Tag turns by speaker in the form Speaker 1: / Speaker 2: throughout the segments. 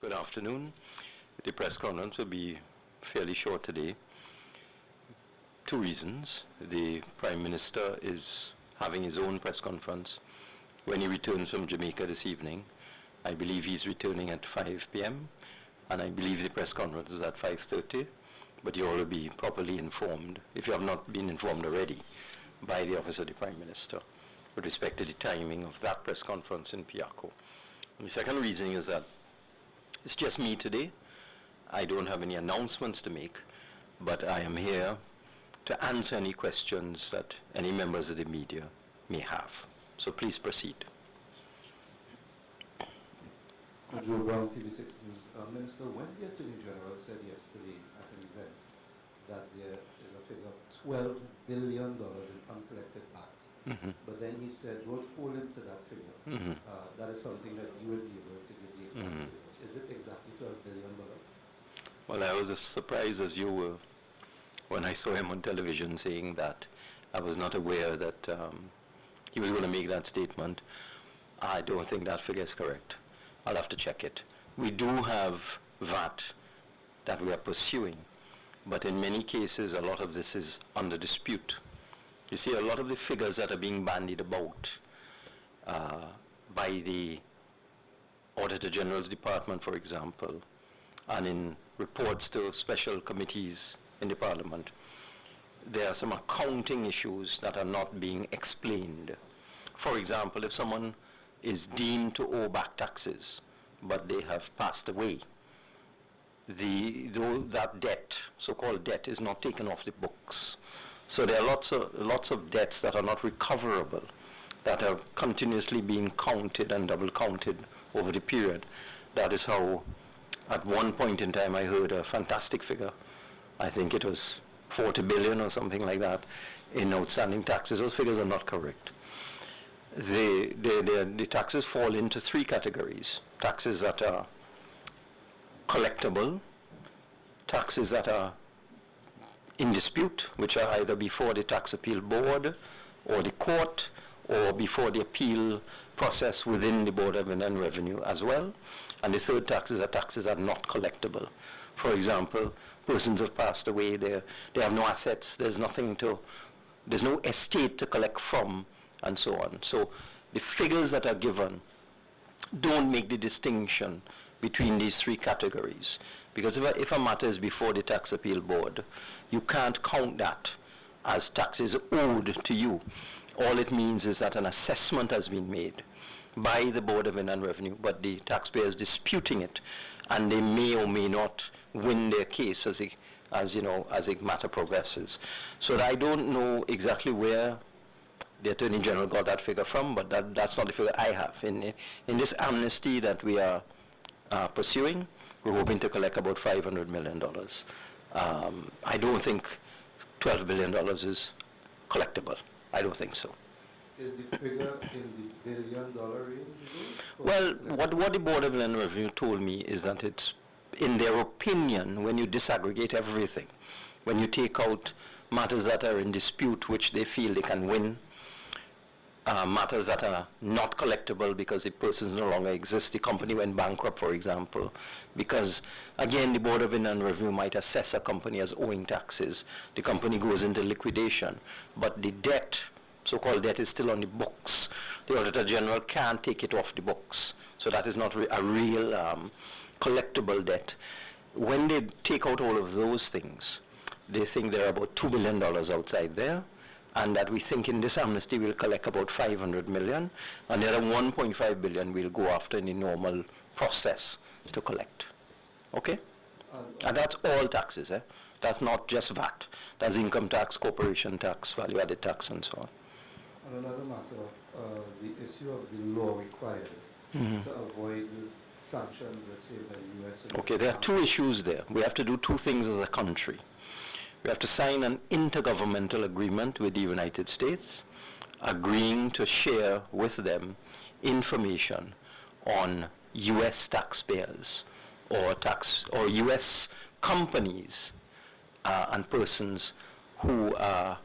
Speaker 1: Good afternoon. The press conference will be fairly short today. Two reasons. The Prime Minister is having his own press conference when he returns from Jamaica this evening. I believe he's returning at 5 p.m. and I believe the press conference is at 5:30, but you all will be properly informed, if you have not been informed already, by the Office of the Prime Minister with respect to the timing of that press conference in Piaco. And the second reason is that it's just me today. I don't have any announcements to make, but I am here to answer any questions that any members of the media may have. So please proceed.
Speaker 2: Joe Brown, TV6 News. Minister, when the Attorney General said yesterday at an event that there is a figure of $12 billion in uncollected VAT, but then he said, don't hold him to that figure. That is something that you would be able to give the exact figure. Is it exactly $12 billion?
Speaker 1: Well, I was as surprised as you were when I saw him on television saying that. I was not aware that he was going to make that statement. I don't think that figure is correct. I'll have to check it. We do have VAT that we are pursuing, but in many cases, a lot of this is under dispute. You see, a lot of the figures that are being bandied about by the Auditor General's Department, for example, and in reports to special committees in the Parliament, there are some accounting issues that are not being explained. For example, if someone is deemed to owe back taxes, but they have passed away, that debt, so-called debt, is not taken off the books. So there are lots of debts that are not recoverable, that are continuously being counted and double counted over the period. That is how, at one point in time, I heard a fantastic figure. I think it was 40 billion or something like that in outstanding taxes. Those figures are not correct. The taxes fall into three categories: taxes that are collectible, taxes that are in dispute, which are either before the Tax Appeal Board or the court, or before the appeal process within the Board of Inland Revenue as well. And the third taxes are taxes that are not collectible. For example, persons have passed away, they have no assets, there's no estate to collect from, and so on. So the figures that are given don't make the distinction between these three categories. Because if a matter is before the Tax Appeal Board, you can't count that as taxes owed to you. All it means is that an assessment has been made by the Board of Inland Revenue, but the taxpayer is disputing it, and they may or may not win their case as the matter progresses. So I don't know exactly where the Attorney General got that figure from, but that's not the figure I have. In this amnesty that we are pursuing, we're hoping to collect about $500 million. I don't think $12 billion is collectible. I don't think so.
Speaker 2: Is the figure in the billion-dollar range?
Speaker 1: Well, what the Board of Inland Revenue told me is that it's, in their opinion, when you disaggregate everything, when you take out matters that are in dispute, which they feel they can win, matters that are not collectible because the persons no longer exist, the company went bankrupt, for example, because, again, the Board of Inland Revenue might assess a company as owing taxes. The company goes into liquidation, but the debt, so-called debt, is still on the books. The Auditor General can't take it off the books, so that is not a real collectible debt. When they take out all of those things, they think there are about $2 billion outside there, and that we think in this amnesty we'll collect about 500 million, and the other 1.5 billion we'll go after in the normal process to collect. Okay? And that's all taxes. That's not just VAT. That's income tax, corporation tax, value-added tax, and so on.
Speaker 2: On another matter, the issue of the law required to avoid sanctions, let's say, by the U.S.
Speaker 1: Okay, there are two issues there. We have to do two things as a country. We have to sign an intergovernmental agreement with the United States, agreeing to share with them information on U.S. taxpayers or U.S. companies and persons who are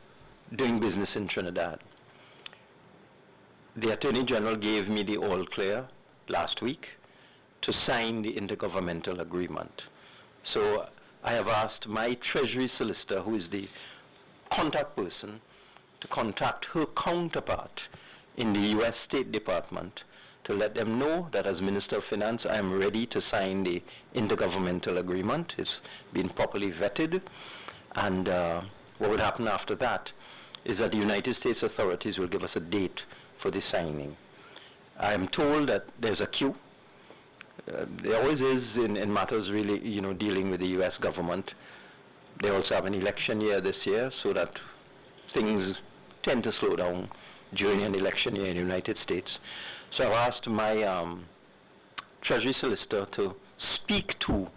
Speaker 1: doing business in Trinidad. The Attorney General gave me the all clear last week to sign the intergovernmental agreement. So I have asked my Treasury solicitor, who is the contact person, to contact her counterpart in the U.S. State Department to let them know that as Minister of Finance, I am ready to sign the intergovernmental agreement. It's been properly vetted. And what would happen after that is that the United States authorities will give us a date for the signing. I am told that there's a queue. There always is in matters really, dealing with the U.S. government. They also have an election year this year, so that things tend to slow down during an election year in the United States. So I've asked my Treasury solicitor to speak to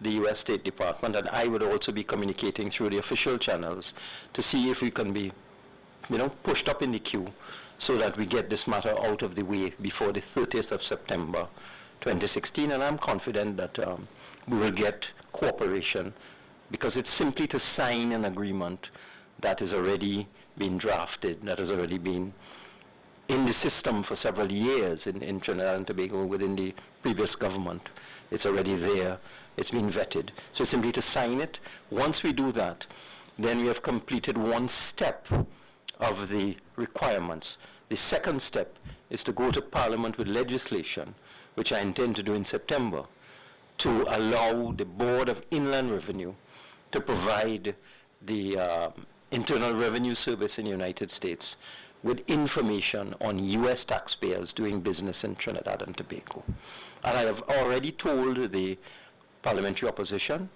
Speaker 1: the U.S. State Department, and I would also be communicating through the official channels to see if we can be, pushed up in the queue so that we get this matter out of the way before the 30th of September 2016, and I'm confident that we will get cooperation, because it's simply to sign an agreement that has already been drafted, that has already been in the system for several years in Trinidad and Tobago within the previous government. It's already there. It's been vetted. So it's simply to sign it. Once we do that, then we have completed one step of the requirements. The second step is to go to Parliament with legislation, which I intend to do in September, to allow the Board of Inland Revenue to provide the Internal Revenue Service in the United States with information on U.S. taxpayers doing business in Trinidad and Tobago. And I have already told the parliamentary opposition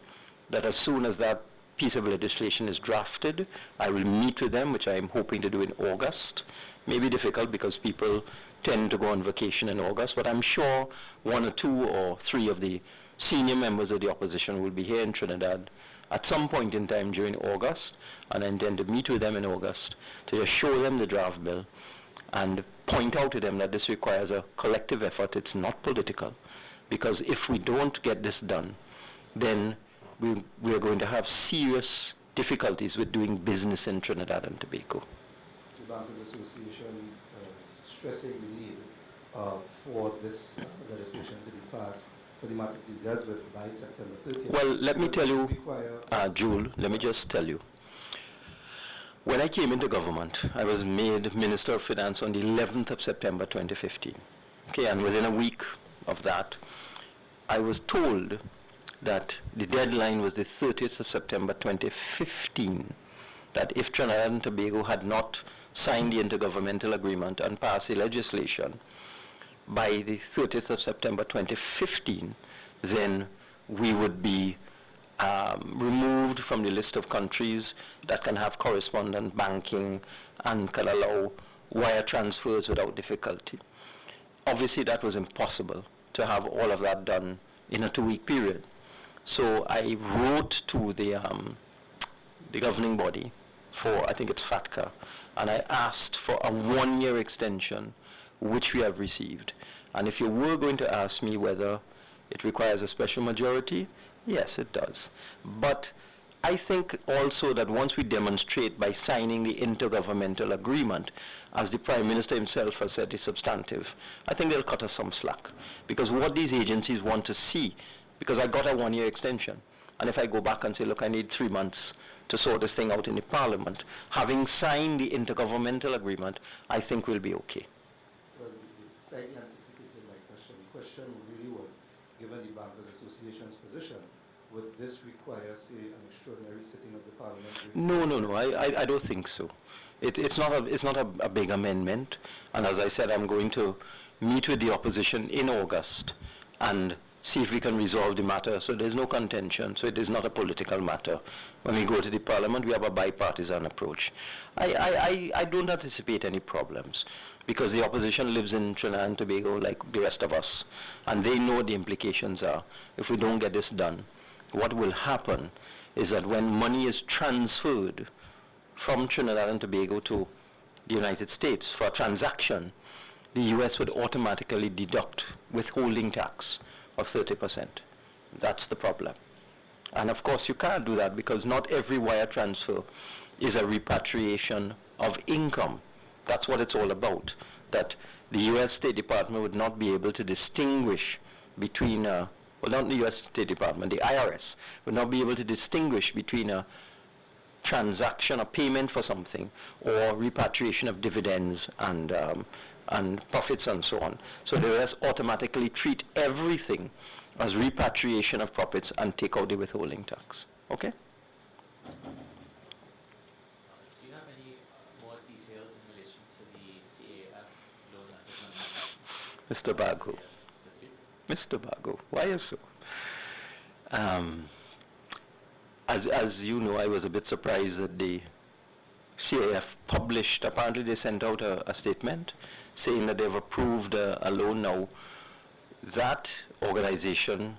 Speaker 1: that as soon as that piece of legislation is drafted, I will meet with them, which I am hoping to do in August. May be difficult because people tend to go on vacation in August, but I'm sure 1 or 2 or 3 of the senior members of the opposition will be here in Trinidad at some point in time during August, and I intend to meet with them in August to just show them the draft bill and point out to them that this requires a collective effort. It's not political, because if we don't get this done, then we are going to have serious difficulties with doing business in Trinidad and Tobago.
Speaker 2: The Bankers Association is stressing the need for this legislation to be passed, for the matter to be dealt with by September 30th.
Speaker 1: Well, let me tell you, Jule, let me just tell you. When I came into government, I was made Minister of Finance on the 11th of September 2015. Okay, and within a week of that, I was told that the deadline was the 30th of September 2015, that if Trinidad and Tobago had not signed the intergovernmental agreement and passed the legislation by the 30th of September 2015, then we would be removed from the list of countries that can have correspondent banking and can allow wire transfers without difficulty. Obviously, that was impossible to have all of that done in a 2-week period. So I wrote to the governing body for, I think it's FATCA, and I asked for a 1-year extension, which we have received. And if you were going to ask me whether it requires a special majority, yes, it does. But I think also that once we demonstrate by signing the intergovernmental agreement, as the Prime Minister himself has said is substantive, I think they'll cut us some slack. Because what these agencies want to see, because I got a 1-year extension, and if I go back and say, look, I need 3 months to sort this thing out in the Parliament, having signed the intergovernmental agreement, I think we'll be okay.
Speaker 2: Well, you slightly anticipated my question. The question really was, given the Bankers Association's position, would this require, say, an extraordinary sitting of the Parliament?
Speaker 1: No. I don't think so. It's not a big amendment. And as I said, I'm going to meet with the opposition in August and see if we can resolve the matter. So there's no contention. So it is not a political matter. When we go to the Parliament, we have a bipartisan approach. I don't anticipate any problems, because the opposition lives in Trinidad and Tobago like the rest of us, and they know what the implications are. If we don't get this done, what will happen is that when money is transferred from Trinidad and Tobago to the United States for a transaction, the U.S. would automatically deduct withholding tax of 30%. That's the problem. And of course you can't do that, because not every wire transfer is a repatriation of income. That's what it's all about, that the U.S. State Department would not be able to distinguish between, well, not the U.S. State Department, the IRS would not be able to distinguish between a transaction, a payment for something, or repatriation of dividends and profits and so on. So they just automatically treat everything as repatriation of profits and take out the withholding tax. Okay?
Speaker 3: Do you have any more details in relation to the CAF loan that is
Speaker 1: Mr. Bago. Mr. Bago, why is so? As you know, I was a bit surprised that the CAF published, apparently they sent out a statement saying that they've approved a loan now. That organization,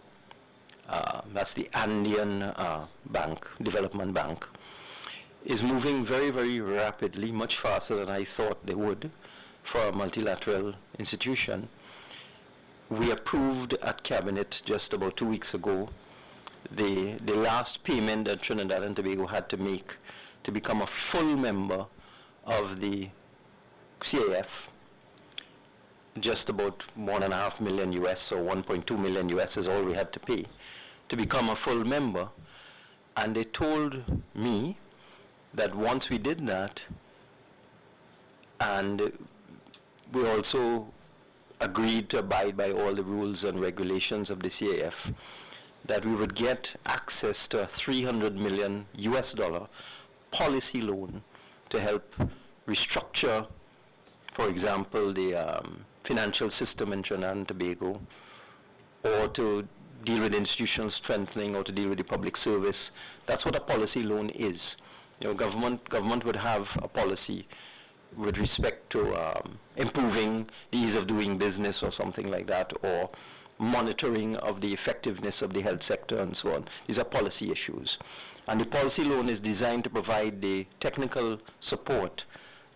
Speaker 1: that's the Andean Bank, Development Bank, is moving very, very rapidly, much faster than I thought they would for a multilateral institution. We approved at Cabinet just about 2 weeks ago the last payment that Trinidad and Tobago had to make to become a full member of the CAF. Just about $1.5 million US or 1.2 million US is all we had to pay to become a full member. And they told me that once we did that, and we also agreed to abide by all the rules and regulations of the CAF, that we would get access to a $300 million US policy loan to help restructure, for example, the financial system in Trinidad and Tobago, or to deal with institutional strengthening, or to deal with the public service. That's what a policy loan is. You know, government would have a policy with respect to improving the ease of doing business or something like that, or monitoring of the effectiveness of the health sector and so on. These are policy issues. And the policy loan is designed to provide the technical support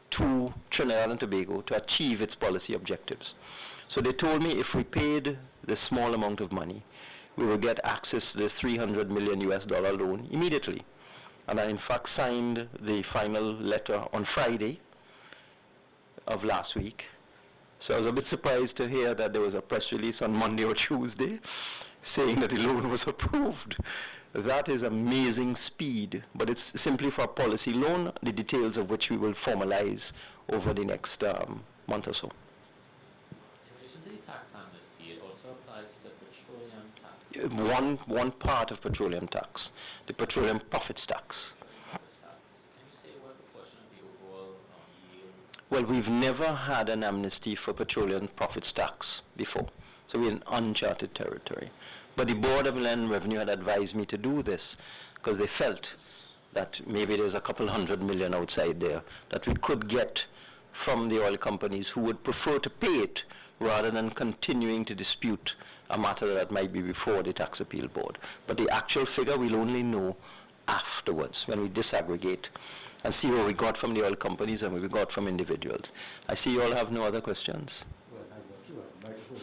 Speaker 1: to Trinidad and Tobago to achieve its policy objectives. So they told me if we paid the small amount of money, we would get access to this $300 million US loan immediately. And I in fact signed the final letter on Friday of last week. So I was a bit surprised to hear that there was a press release on Monday or Tuesday saying that the loan was approved. That is amazing speed, but it's simply for a policy loan, the details of which we will formalize over the next month or so.
Speaker 3: In relation to the tax amnesty, it also applies to petroleum tax.
Speaker 1: One part of petroleum tax, the petroleum profits tax.
Speaker 3: Can you say what proportion of the overall yield?
Speaker 1: Well, we've never had an amnesty for petroleum profits tax before, so we're in uncharted territory. But the Board of Land Revenue had advised me to do this because they felt that maybe there's a couple $100 million outside there that we could get from the oil companies who would prefer to pay it rather than continuing to dispute a matter that might be before the Tax Appeal Board. But the actual figure we'll only know afterwards when we disaggregate and see what we got from the oil companies and what we got from individuals. I see you all have no other questions.
Speaker 2: Well, that's not true. Microphone.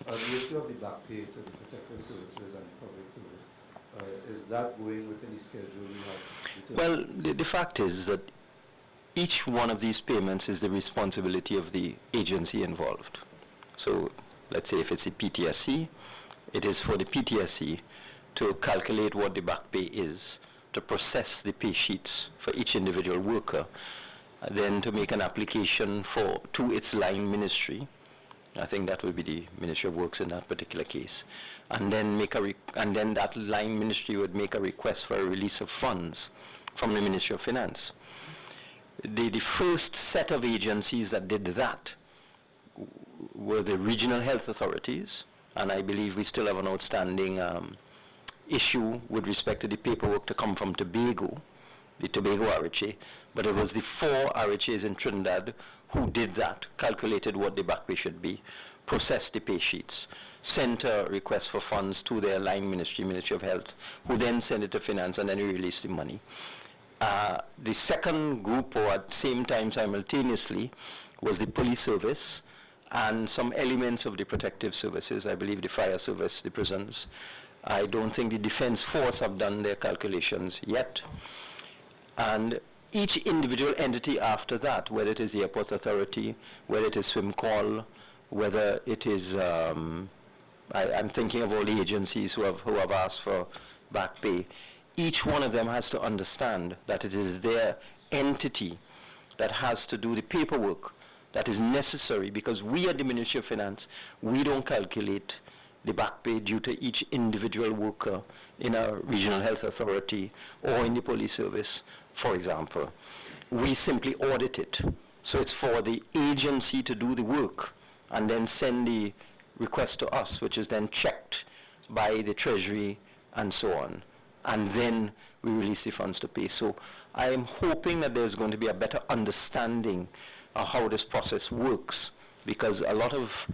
Speaker 2: The issue of the back pay to the protective services and the public service, is that going within the schedule you have?
Speaker 1: Well, the fact is that each one of these payments is the responsibility of the agency involved. So let's say if it's a PTSC, it is for the PTSC to calculate what the back pay is, to process the pay sheets for each individual worker, then to make an application to its line ministry. I think that would be the Ministry of Works in that particular case, and then that line ministry would make a request for a release of funds from the Ministry of Finance. The first set of agencies that did that were the regional health authorities, and I believe we still have an outstanding issue with respect to the paperwork to come from Tobago, the Tobago RHA, but it was the 4 RHAs in Trinidad who did that, calculated what the back pay should be, processed the pay sheets, sent a request for funds to their line ministry, Ministry of Health, who then sent it to Finance, and then we released the money. The second group, or at the same time simultaneously, was the police service and some elements of the protective services, I believe the fire service, the prisons. I don't think the Defense Force have done their calculations yet. And each individual entity after that, whether it is the Airports Authority, whether it is SwimCall, whether it is I'm thinking of all the agencies who have asked for back pay. Each one of them has to understand that it is their entity that has to do the paperwork that is necessary, because we at the Ministry of Finance, we don't calculate the back pay due to each individual worker in a regional health authority or in the police service, for example. We simply audit it. So it's for the agency to do the work and then send the request to us, which is then checked by the Treasury and so on. And then we release the funds to pay. So I am hoping that there's going to be a better understanding of how this process works, because a lot of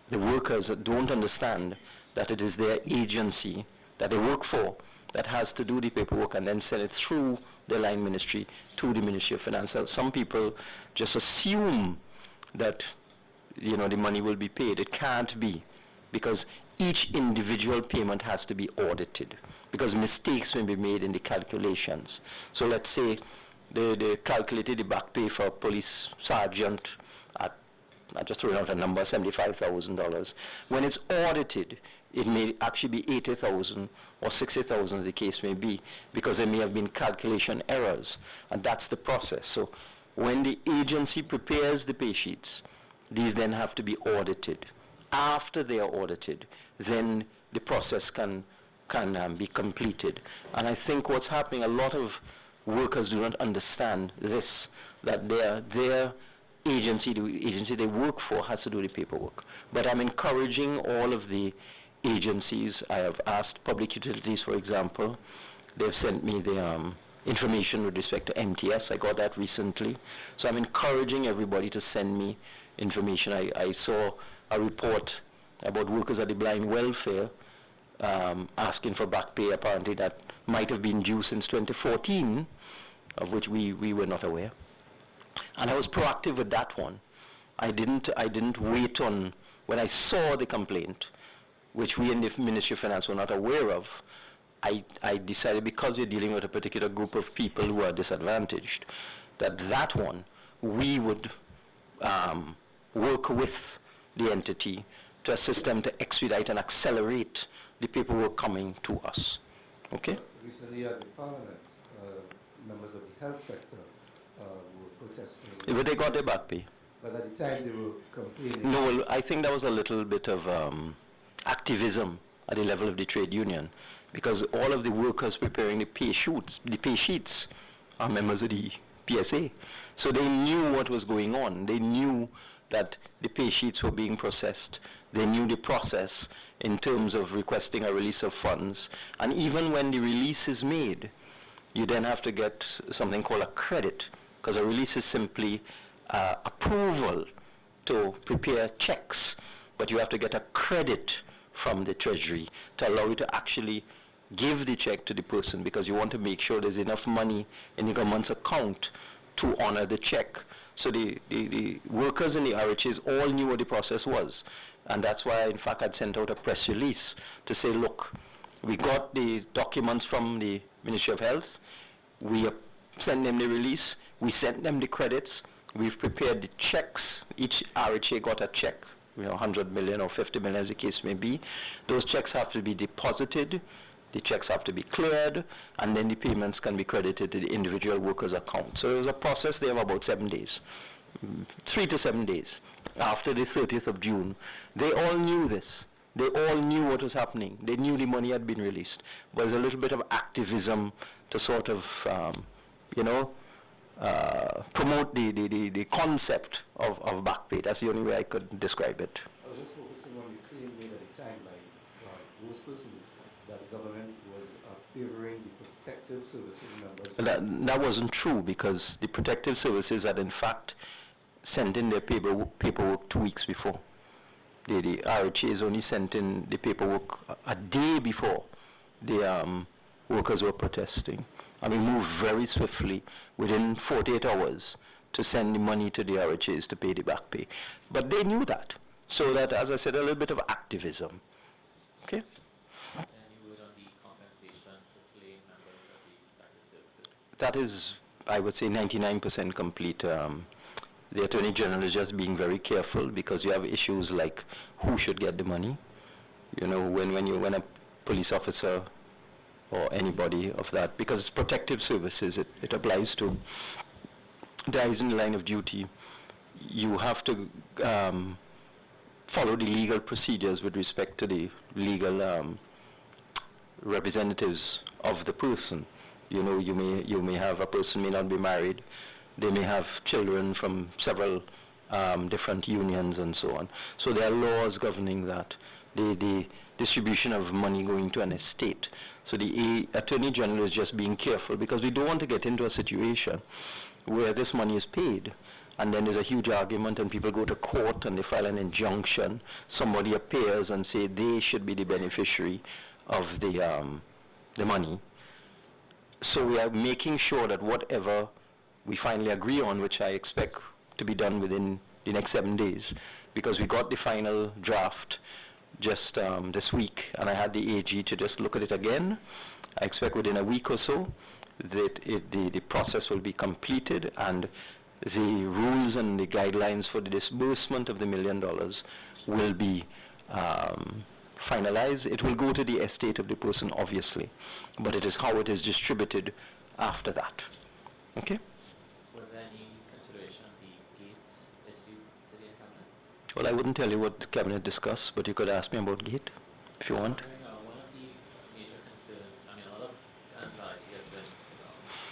Speaker 1: the workers don't understand that it is their agency that they work for that has to do the paperwork and then send it through the line ministry to the Ministry of Finance. Some people just assume that, you know, the money will be paid. It can't be, because each individual payment has to be audited, because mistakes may be made in the calculations. So let's say they calculated the back pay for a police sergeant at, I just threw out a number, $75,000. When it's audited, it may actually be $80,000 or $60,000, as the case may be, because there may have been calculation errors, and that's the process. So when the agency prepares the pay sheets, these then have to be audited. After they are audited, then the process can be completed. And I think what's happening, a lot of workers do not understand this, that their agency, the agency they work for, has to do the paperwork. But I'm encouraging all of the agencies. I have asked Public Utilities, for example. They've sent me the information with respect to MTS. I got that recently. So I'm encouraging everybody to send me information. I saw a report about workers at the blind welfare asking for back pay, apparently that might have been due since 2014, of which we were not aware. And I was proactive with that one. I didn't wait on, when I saw the complaint, which we in the Ministry of Finance were not aware of, I decided, because we're dealing with a particular group of people who are disadvantaged, that one, we would work with the entity to assist them to expedite and accelerate the paperwork coming to us. Okay?
Speaker 2: Recently at the Parliament, members of the health sector were protesting.
Speaker 1: But they got their back pay.
Speaker 2: But at the time they were complaining.
Speaker 1: No, well, I think that was a little bit of activism at the level of the trade union, because all of the workers preparing the pay sheets are members of the PSA. So they knew what was going on. They knew that the pay sheets were being processed. They knew the process in terms of requesting a release of funds. And even when the release is made, you then have to get something called a credit, because a release is simply approval to prepare checks, but you have to get a credit from the Treasury to allow you to actually give the check to the person, because you want to make sure there's enough money in the government's account to honor the check. So the workers in the RHAs all knew what the process was. And that's why, in fact, I'd sent out a press release to say, look, we got the documents from the Ministry of Health. We sent them the release. We sent them the credits. We've prepared the checks. Each RHA got a check, 100 million or 50 million, as the case may be. Those checks have to be deposited. The checks have to be cleared, and then the payments can be credited to the individual worker's account. So it was a process there of about 7 days, 3 to 7 days. After the 30th of June, they all knew this. They all knew what was happening. They knew the money had been released. But there's a little bit of activism to sort of, promote the concept of back pay. That's the only way I could describe it.
Speaker 2: I was just focusing on the claim made at the time by those persons that the government was favoring the protective services members.
Speaker 1: That wasn't true, because the protective services had in fact sent in their paperwork 2 weeks before. The RHAs only sent in the paperwork a day before the workers were protesting. And we moved very swiftly, within 48 hours, to send the money to the RHAs to pay the back pay. But they knew that. So that, as I said, a little bit of activism. Okay?
Speaker 3: Any word on the compensation for slain members of the protective services?
Speaker 1: That is, I would say, 99% complete. The Attorney General is just being very careful, because you have issues like who should get the money, You know, when a police officer or anybody of that, because it's protective services, it applies to dies in the line of duty, you have to follow the legal procedures with respect to the legal representatives of the person. You know, you may have a person may not be married, they may have children from several different unions and so on. So there are laws governing that, the distribution of money going to an estate. So the Attorney General is just being careful, because we don't want to get into a situation where this money is paid and then there's a huge argument and people go to court and they file an injunction. Somebody appears and say they should be the beneficiary of the money. So we are making sure that whatever we finally agree on, which I expect to be done within the next 7 days, because we got the final draft just this week, and I had the AG to just look at it again. I expect within a week or so that the process will be completed, and the rules and the guidelines for the disbursement of the $1 million will be finalized. It will go to the estate of the person, obviously, but it is how it is distributed after that. Okay?
Speaker 3: Was there any consideration of the gate issue today in Cabinet?
Speaker 1: Well, I wouldn't tell you what the Cabinet discussed, but you could ask me about GATE if you want.
Speaker 3: One of the major concerns, I mean, a lot of anxiety has been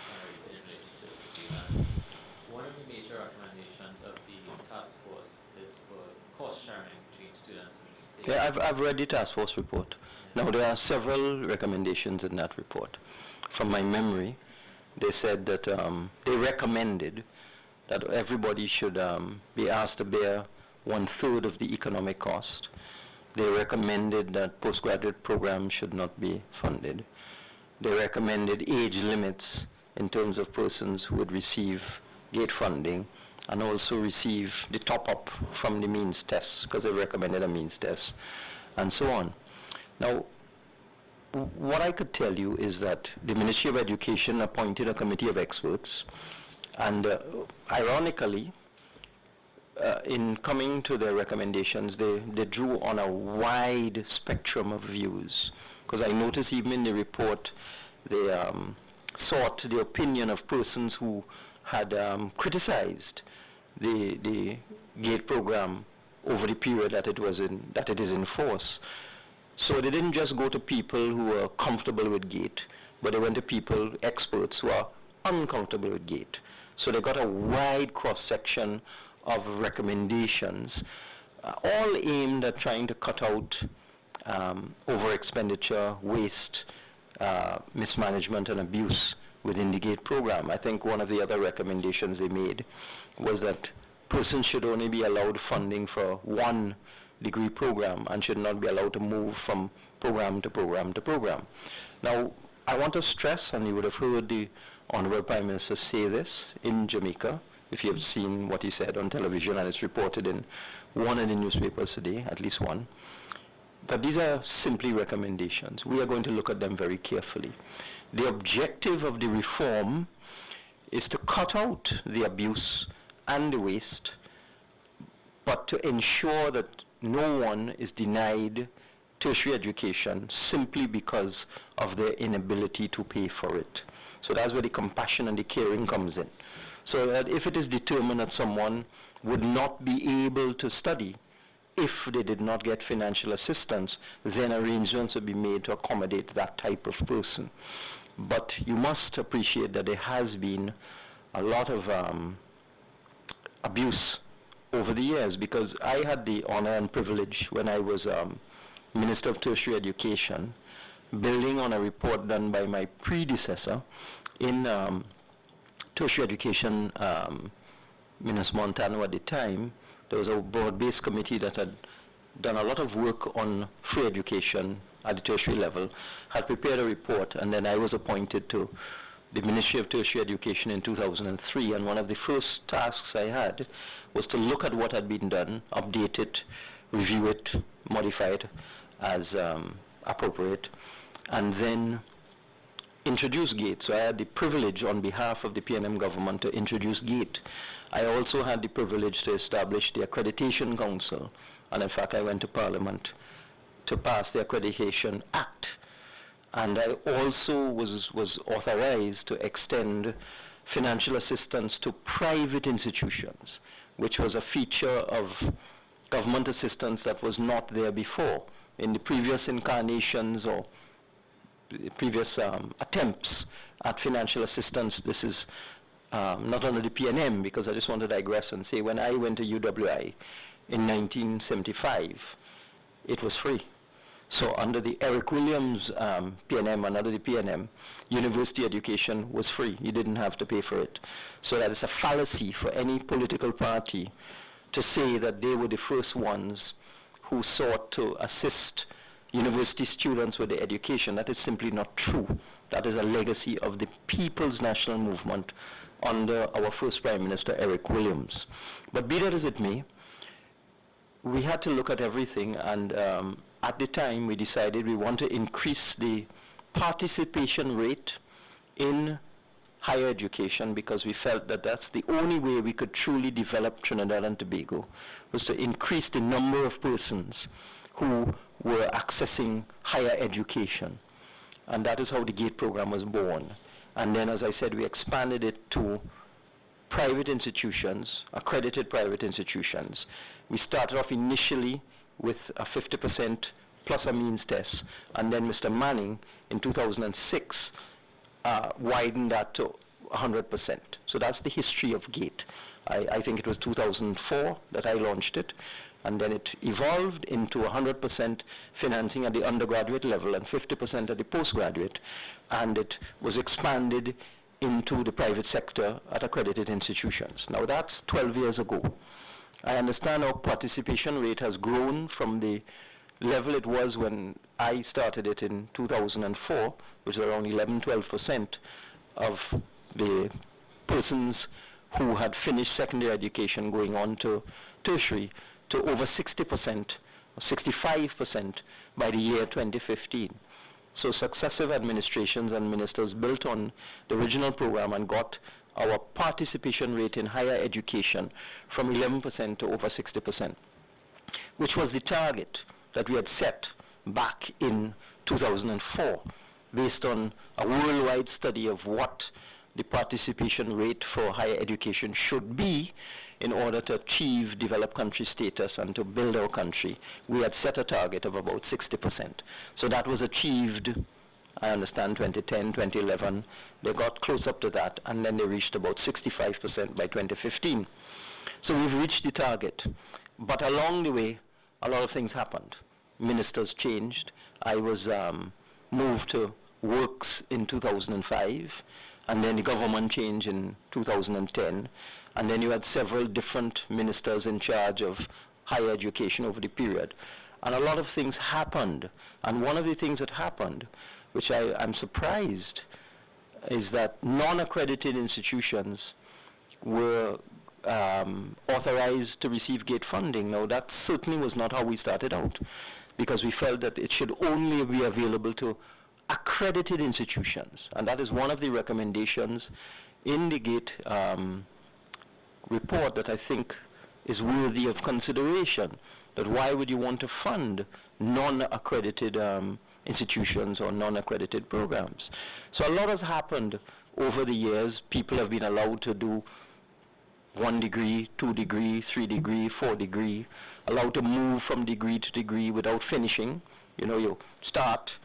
Speaker 3: generated in relation to this issue, and one of the major recommendations of the task force is for cost sharing between students and the state.
Speaker 1: Yeah, I've read the task force report. Now, there are several recommendations in that report. From my memory, they said that they recommended that everybody should be asked to bear 1/3 of the economic cost. They recommended that postgraduate programs should not be funded. They recommended age limits in terms of persons who would receive GATE funding and also receive the top-up from the means tests, because they recommended a means test, and so on. Now, what I could tell you is that the Ministry of Education appointed a committee of experts, and ironically, in coming to their recommendations, they drew on a wide spectrum of views, because I noticed even in the report, they sought the opinion of persons who had criticized the GATE program over the period that it is in force. So they didn't just go to people who were comfortable with GATE, but they went to people, experts, who are uncomfortable with GATE. So they got a wide cross-section of recommendations, all aimed at trying to cut out over-expenditure, waste, mismanagement, and abuse within the GATE program. I think one of the other recommendations they made was that persons should only be allowed funding for one degree program and should not be allowed to move from program to program to program. Now, I want to stress, and you would have heard the Honourable Prime Minister say this in Jamaica, if you have seen what he said on television, and it's reported in one of the newspapers today, at least one, that these are simply recommendations. We are going to look at them very carefully. The objective of the reform is to cut out the abuse and the waste, but to ensure that no one is denied tertiary education simply because of their inability to pay for it. So that's where the compassion and the caring comes in. So that if it is determined that someone would not be able to study if they did not get financial assistance, then arrangements would be made to accommodate that type of person. But you must appreciate that there has been a lot of abuse over the years, because I had the honor and privilege when I was Minister of Tertiary Education, building on a report done by my predecessor in tertiary education, Minister Montano at the time. There was a board-based committee that had done a lot of work on free education at the tertiary level, had prepared a report, and then I was appointed to the Ministry of Tertiary Education in 2003, and one of the first tasks I had was to look at what had been done, update it, review it, modify it as appropriate, and then introduce GATE. So I had the privilege on behalf of the PNM government to introduce GATE. I also had the privilege to establish the Accreditation Council, and in fact I went to Parliament to pass the Accreditation Act. And I also was authorized to extend financial assistance to private institutions, which was a feature of government assistance that was not there before. In the previous incarnations or previous attempts at financial assistance, this is not under the PNM, because I just want to digress and say when I went to UWI in 1975, it was free. So under the Eric Williams PNM and under the PNM, university education was free. You didn't have to pay for it. So that is a fallacy for any political party to say that they were the first ones who sought to assist university students with their education. That is simply not true. That is a legacy of the People's National Movement under our first Prime Minister, Eric Williams. But be that as it may, we had to look at everything, and at the time we decided we want to increase the participation rate in higher education, because we felt that that's the only way we could truly develop Trinidad and Tobago, was to increase the number of persons who were accessing higher education. And that is how the GATE program was born. And then, as I said, we expanded it to private institutions, accredited private institutions. We started off initially with a 50% plus a means test, and then Mr. Manning in 2006 widened that to 100%. So that's the history of GATE. I think it was 2004 that I launched it, and then it evolved into 100% financing at the undergraduate level and 50% at the postgraduate, and it was expanded into the private sector at accredited institutions. Now that's 12 years ago. I understand our participation rate has grown from the level it was when I started it in 2004, which was around 11-12% of the persons who had finished secondary education going on to tertiary, to over 60%, or 65% by the year 2015. So successive administrations and ministers built on the original program and got our participation rate in higher education from 11% to over 60%, which was the target that we had set back in 2004, based on a worldwide study of what the participation rate for higher education should be in order to achieve developed country status and to build our country. We had set a target of about 60%. So that was achieved, I understand, 2010, 2011. They got close up to that, and then they reached about 65% by 2015. So we've reached the target. But along the way, a lot of things happened. Ministers changed. I was moved to Works in 2005, and then the government changed in 2010, and then you had several different ministers in charge of higher education over the period. And a lot of things happened, and one of the things that happened, which I'm surprised, is that non-accredited institutions were authorized to receive GATE funding. Now, that certainly was not how we started out, because we felt that it should only be available to accredited institutions, and that is one of the recommendations in the GATE report that I think is worthy of consideration, that why would you want to fund non-accredited institutions or non-accredited programs? So a lot has happened over the years. People have been allowed to do 1 degree, 2 degree, 3 degree, 4 degree, allowed to move from degree to degree without finishing. You know, you start,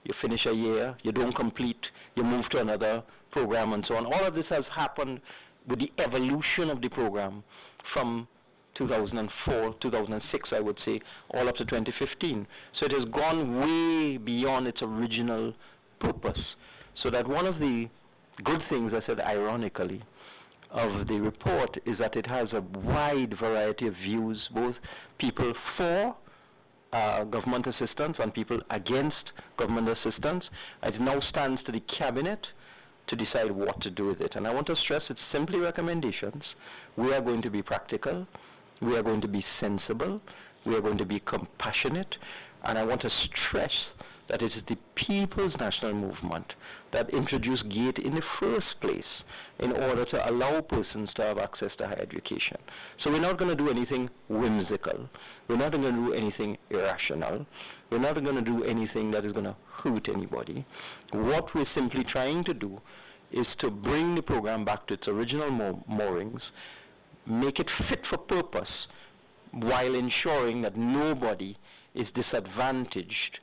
Speaker 1: you finish a year, you don't complete, you move to another program and so on. All of this has happened with the evolution of the program from 2004, 2006, I would say, all up to 2015. So it has gone way beyond its original purpose. So that one of the good things, I said ironically, of the report is that it has a wide variety of views, both people for government assistance and people against government assistance. It now stands to the cabinet to decide what to do with it. And I want to stress it's simply recommendations. We are going to be practical. We are going to be sensible. We are going to be compassionate. And I want to stress that it is the People's National Movement that introduced GATE in the first place in order to allow persons to have access to higher education. So we're not going to do anything whimsical. We're not going to do anything irrational. We're not going to do anything that is going to hurt anybody. What we're simply trying to do is to bring the program back to its original moorings, make it fit for purpose, while ensuring that nobody is disadvantaged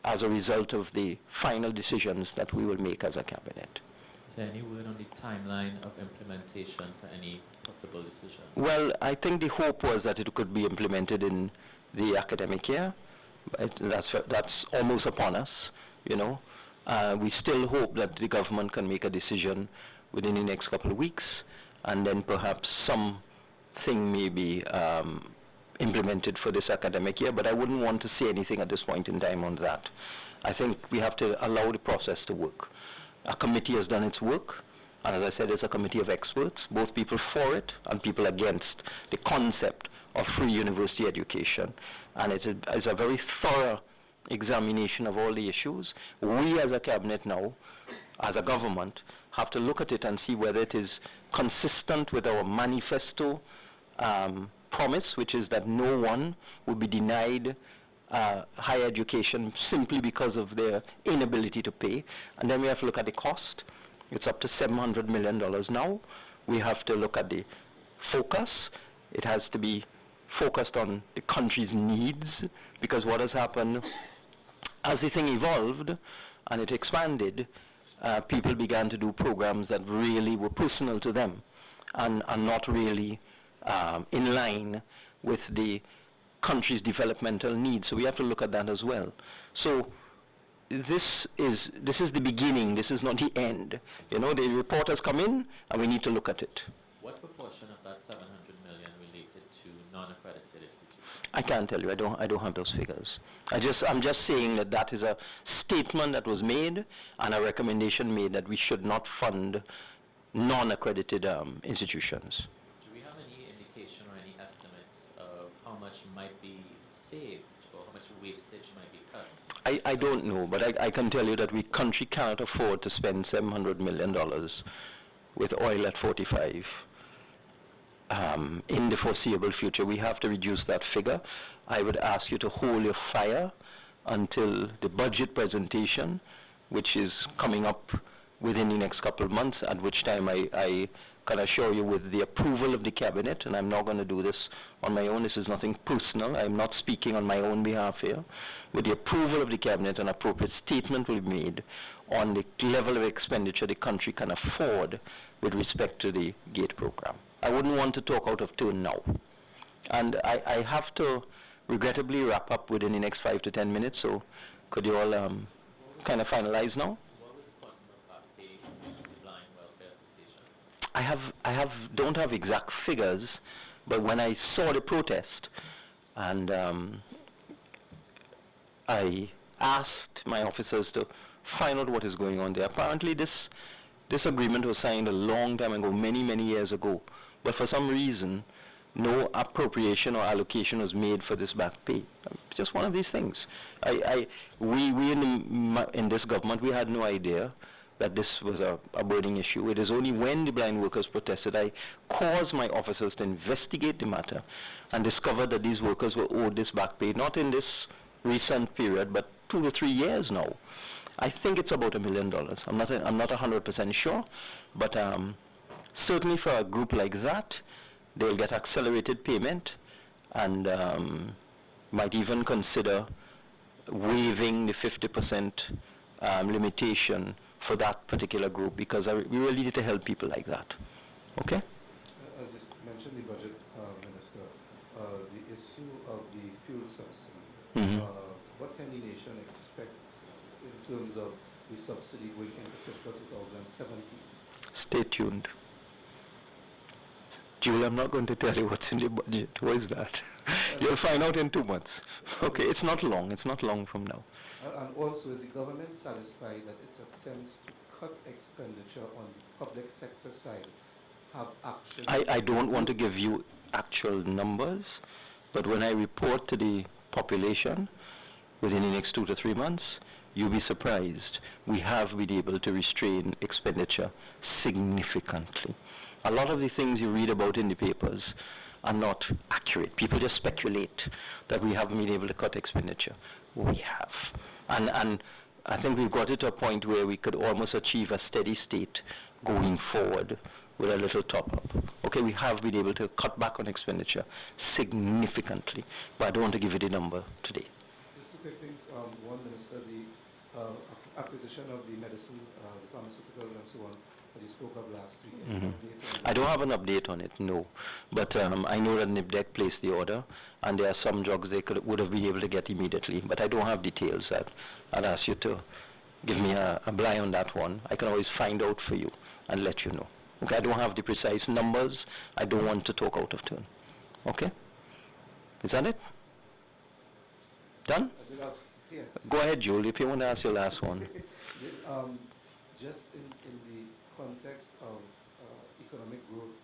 Speaker 1: as a result of the final decisions that we will make as a cabinet.
Speaker 3: Is there any word on the timeline of implementation for any possible decision?
Speaker 1: Well, I think the hope was that it could be implemented in the academic year. That's almost upon us, you know. We still hope that the government can make a decision within the next couple of weeks, and then perhaps something may be implemented for this academic year, but I wouldn't want to say anything at this point in time on that. I think we have to allow the process to work. A committee has done its work, and as I said, it's a committee of experts, both people for it and people against the concept of free university education. And it's a very thorough examination of all the issues. We as a cabinet now, as a government, have to look at it and see whether it is consistent with our manifesto promise, which is that no one will be denied higher education simply because of their inability to pay. And then we have to look at the cost. It's up to $700 million now. We have to look at the focus. It has to be focused on the country's needs, because what has happened, as the thing evolved and it expanded, people began to do programs that really were personal to them and not really in line with the country's developmental needs. So we have to look at that as well. So this is the beginning. This is not the end. You know, the report has come in, and we need to look at it.
Speaker 3: What proportion of that 700 million related to non-accredited institutions?
Speaker 1: I can't tell you. I don't have those figures. I'm just saying that is a statement that was made and a recommendation made that we should not fund non-accredited institutions.
Speaker 3: Do we have any indication or any estimates of how much might be saved or how much wastage might be cut?
Speaker 1: I don't know, but I can tell you that we country cannot afford to spend $700 million with oil at 45 in the foreseeable future. We have to reduce that figure. I would ask you to hold your fire until the budget presentation, which is coming up within the next couple of months, at which time I can assure you, with the approval of the cabinet, and I'm not going to do this on my own, this is nothing personal, I'm not speaking on my own behalf here, with the approval of the cabinet, an appropriate statement will be made on the level of expenditure the country can afford with respect to the GATE program. I wouldn't want to talk out of turn now. And I have to regrettably wrap up within the next 5 to 10 minutes, so could you all kind of finalize now?
Speaker 3: What was the quantum of back pay to the Blind Welfare Association?
Speaker 1: I don't have exact figures, but when I saw the protest, and I asked my officers to find out what is going on there. Apparently this agreement was signed a long time ago, many, many years ago, but for some reason, no appropriation or allocation was made for this back pay. Just one of these things. We in this government, we had no idea that this was a burning issue. It is only when the blind workers protested, I caused my officers to investigate the matter and discovered that these workers were owed this back pay, not in this recent period, but 2 to 3 years now. I think it's about $1 million. I'm not 100% sure, but certainly for a group like that, they'll get accelerated payment and might even consider waiving the 50% limitation for that particular group, because we really need to help people like that. Okay?
Speaker 2: As you mentioned, the budget minister, the issue of the fuel subsidy, what can the nation expect in terms of the subsidy going into fiscal 2017?
Speaker 1: Stay tuned. Julie, I'm not going to tell you what's in the budget. What is that? You'll find out in 2 months. Okay, it's not long. It's not long from now.
Speaker 2: And also, is the government satisfied that its attempts to cut expenditure on the public sector side have actually...
Speaker 1: I don't want to give you actual numbers, but when I report to the population within the next 2 to 3 months, you'll be surprised. We have been able to restrain expenditure significantly. A lot of the things you read about in the papers are not accurate. People just speculate that we haven't been able to cut expenditure. We have. And I think we've got it to a point where we could almost achieve a steady state going forward with a little top-up. Okay, we have been able to cut back on expenditure significantly, but I don't want to give you the number today.
Speaker 2: Just two quick things. One, Minister, the acquisition of the medicine, the pharmaceuticals and so on, that you spoke of last week. Any update on
Speaker 1: I don't have an update on it, no. But I know that NIPDEC placed the order, and there are some drugs they would have been able to get immediately, but I don't have details. I'd ask you to give me a bly on that one. I can always find out for you and let you know. Okay, I don't have the precise numbers. I don't want to talk out of turn. Okay? Is that it? Done?
Speaker 2: Yeah.
Speaker 1: Go ahead, Jules, if you want to ask your last one.
Speaker 2: Just in the context of economic growth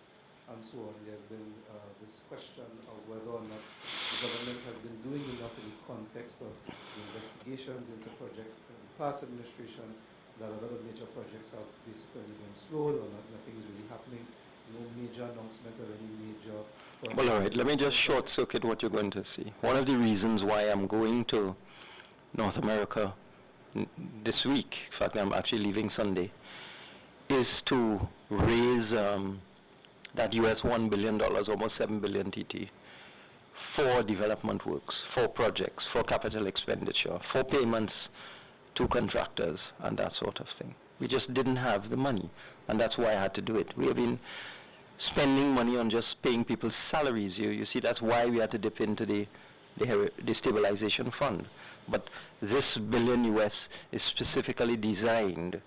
Speaker 2: and so on, there's been this question of whether or not the government has been doing enough in the context of the investigations into projects in the past administration, that a lot of major projects have basically been slowed or nothing is really happening. No major announcement of any major project.
Speaker 1: Well, all right, let me just short circuit what you're going to see. One of the reasons why I'm going to North America this week, in fact, I'm actually leaving Sunday, is to raise that US $1 billion, almost 7 billion TT, for development works, for projects, for capital expenditure, for payments to contractors and that sort of thing. We just didn't have the money, and that's why I had to do it. We have been spending money on just paying people's salaries. You see, that's why we had to dip into the stabilization fund. But this billion US is specifically designed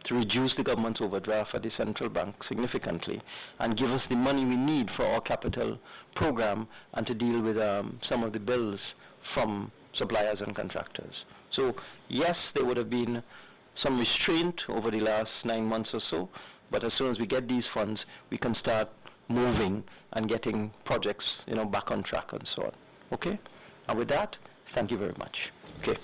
Speaker 1: to reduce the government's overdraft at the central bank significantly and give us the money we need for our capital program and to deal with some of the bills from suppliers and contractors. So yes, there would have been some restraint over the last 9 months or so, but as soon as we get these funds, we can start moving and getting projects, back on track and so on. Okay? And with that, thank you very much. Okay.